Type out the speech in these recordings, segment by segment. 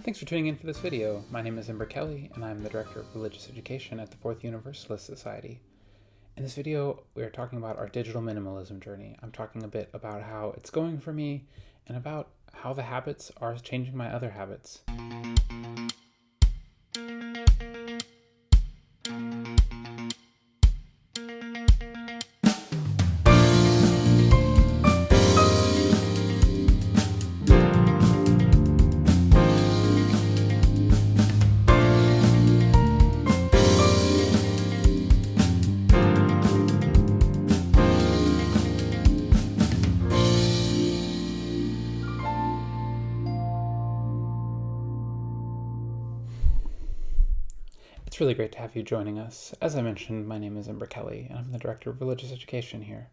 Thanks for tuning in for this video. My name is Ember Kelley, and I'm the Director of Religious Education at the Fourth Universalist Society. In this video, we are talking about our digital minimalism journey. I'm talking a bit about how it's going for me, and about how the habits are changing my other habits. It's really great to have you joining us. As I mentioned, my name is Ember Kelley, and I'm the Director of Religious Education here.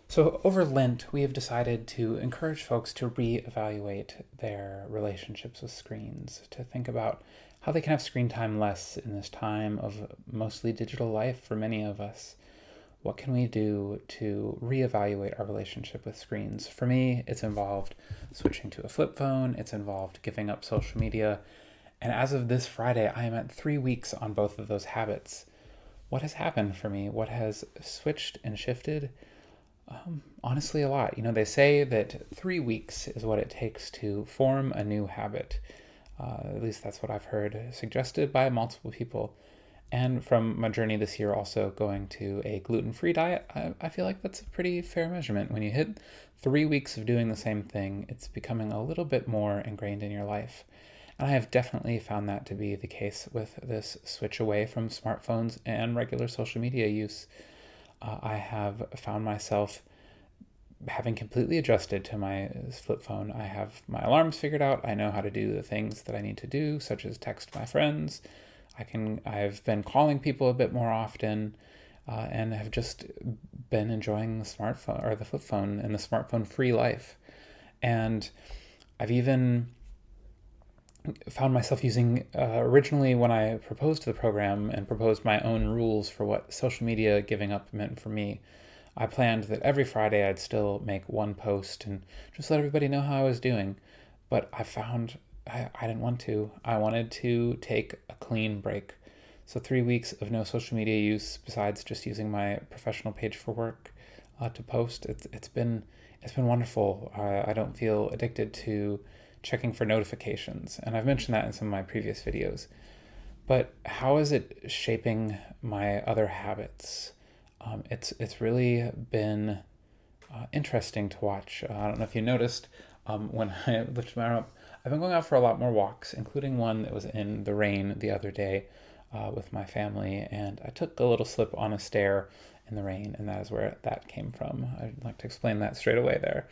So over Lent, we have decided to encourage folks to reevaluate their relationships with screens, to think about how they can have screen time less in this time of mostly digital life for many of us. What can we do to reevaluate our relationship with screens? For me, it's involved switching to a flip phone. It's involved giving up social media. And as of this Friday, I am at 3 weeks on both of those habits. What has happened for me? What has switched and shifted? Honestly, a lot. They say that 3 weeks is what it takes to form a new habit. At least that's what I've heard suggested by multiple people. And from my journey this year, also going to a gluten-free diet, I feel like that's a pretty fair measurement. When you hit 3 weeks of doing the same thing, it's becoming a little bit more ingrained in your life. And I have definitely found that to be the case with this switch away from smartphones and regular social media use. I have found myself having completely adjusted to my flip phone. I have my alarms figured out. I know how to do the things that I need to do, such as text my friends. I've been calling people a bit more often, and have just been enjoying the smartphone or the flip phone and the smartphone-free life. And I've even found myself using, originally when I proposed the program and proposed my own rules for what social media giving up meant for me, I planned that every Friday I'd still make one post and just let everybody know how I was doing. But I found I didn't want to. I wanted to take a clean break. So 3 weeks of no social media use, besides just using my professional page for work to post. It's been wonderful. I don't feel addicted to checking for notifications, and I've mentioned that in some of my previous videos. But how is it shaping my other habits? It's really been interesting to watch. I don't know if you noticed, when I lifted my arm up, I've been going out for a lot more walks, including one that was in the rain the other day with my family, and I took a little slip on a stair in the rain, and that is where that came from. I'd like to explain that straight away there.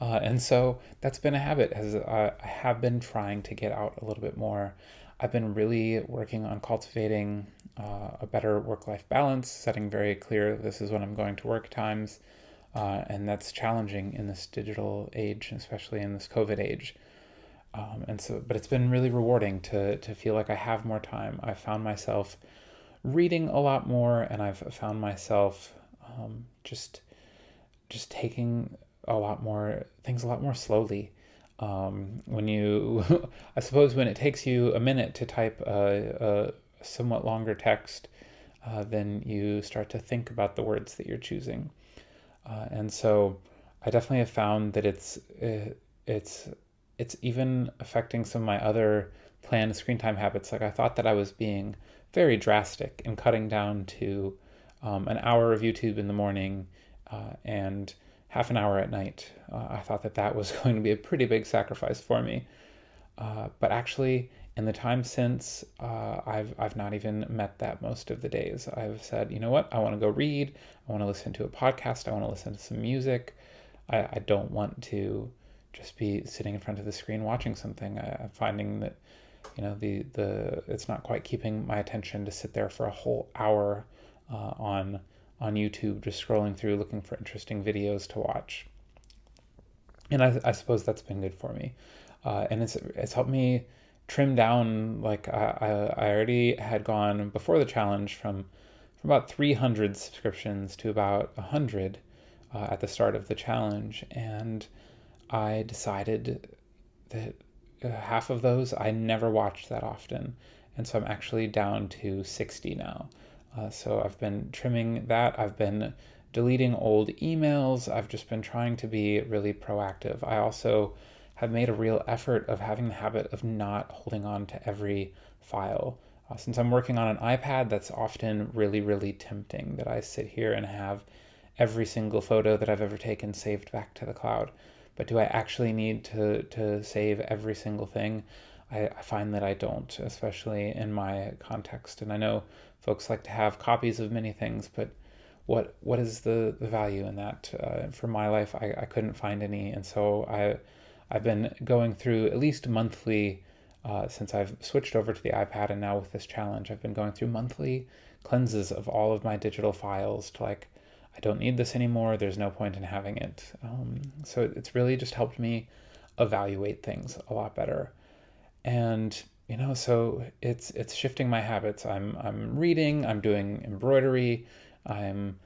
And so that's been a habit, as I have been trying to get out a little bit more. I've been really working on cultivating a better work-life balance, setting very clear this is when I'm going to work times, and that's challenging in this digital age, especially in this COVID age. But it's been really rewarding to feel like I have more time. I've found myself reading a lot more, and I've found myself just taking things a lot more slowly. When you, I suppose when it takes you a minute to type a somewhat longer text, then you start to think about the words that you're choosing. And so I definitely have found that it's even affecting some of my other planned screen time habits. Like, I thought that I was being very drastic in cutting down to an hour of YouTube in the morning, and half an hour at night. I thought that was going to be a pretty big sacrifice for me. But actually, in the time since, I've not even met that most of the days. I've said, you know what, I want to go read, I want to listen to a podcast, I want to listen to some music. I don't want to just be sitting in front of the screen watching something. I'm finding that, it's not quite keeping my attention to sit there for a whole hour on YouTube, just scrolling through, looking for interesting videos to watch. And I suppose that's been good for me. And it's helped me trim down. Like, I already had gone before the challenge from about 300 subscriptions to about 100 at the start of the challenge. And I decided that half of those I never watched that often. And so I'm actually down to 60 now. So I've been trimming that. I've been deleting old emails. I've just been trying to be really proactive. I also have made a real effort of having the habit of not holding on to every file. Since I'm working on an iPad, that's often really, really tempting that I sit here and have every single photo that I've ever taken saved back to the cloud. But do I actually need to save every single thing? I find that I don't, especially in my context. And I know folks like to have copies of many things, but what is the value in that? For my life, I couldn't find any. And so I've been going through at least monthly, since I've switched over to the iPad, and now with this challenge, I've been going through monthly cleanses of all of my digital files to like, I don't need this anymore. There's no point in having it. So it's really just helped me evaluate things a lot better. And so it's shifting my habits. I'm reading, I'm doing embroidery, I'm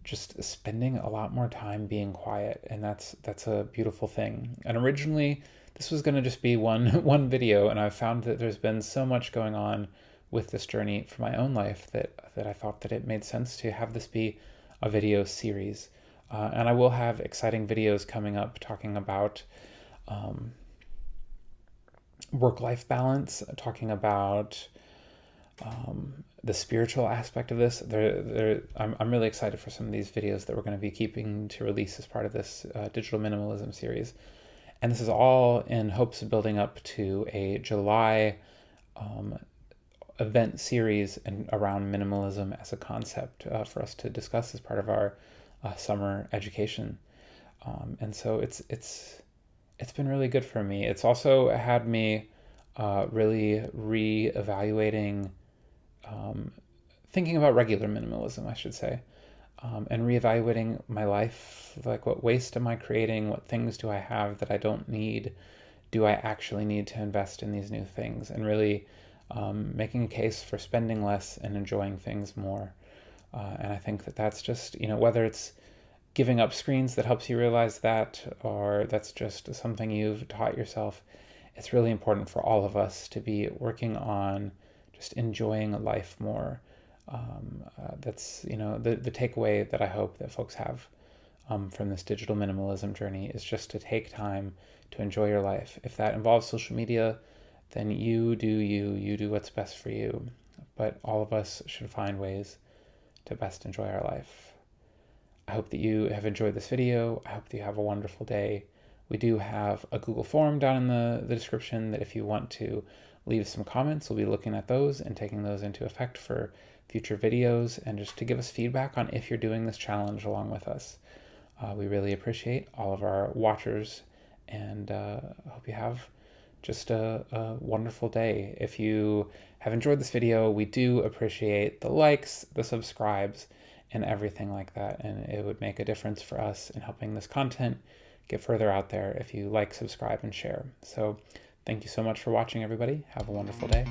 just spending a lot more time being quiet, and that's a beautiful thing. And originally this was going to just be one video, and I've found that there's been so much going on with this journey for my own life that I thought that it made sense to have this be a video series. And I will have exciting videos coming up talking about work-life balance, talking about the spiritual aspect of this. I'm really excited for some of these videos that we're going to be keeping to release as part of this digital minimalism series. And this is all in hopes of building up to a July event series around minimalism as a concept for us to discuss as part of our summer education. And so it's been really good for me. It's also had me really re-evaluating, thinking about regular minimalism, I should say, and re-evaluating my life. Like, what waste am I creating? What things do I have that I don't need? Do I actually need to invest in these new things? And really making a case for spending less and enjoying things more. And I think that that's just, whether it's giving up screens that helps you realize that, or that's just something you've taught yourself, it's really important for all of us to be working on just enjoying life more. That's, the takeaway that I hope that folks have from this digital minimalism journey is just to take time to enjoy your life. If that involves social media, then you do what's best for you. But all of us should find ways to best enjoy our life. I hope that you have enjoyed this video. I hope that you have a wonderful day. We do have a Google form down in the description that if you want to leave some comments, we'll be looking at those and taking those into effect for future videos, and just to give us feedback on if you're doing this challenge along with us. We really appreciate all of our watchers, and I hope you have just a wonderful day. If you have enjoyed this video, we do appreciate the likes, the subscribes, and everything like that. And it would make a difference for us in helping this content get further out there if you like, subscribe, and share. So thank you so much for watching, everybody. Have a wonderful day.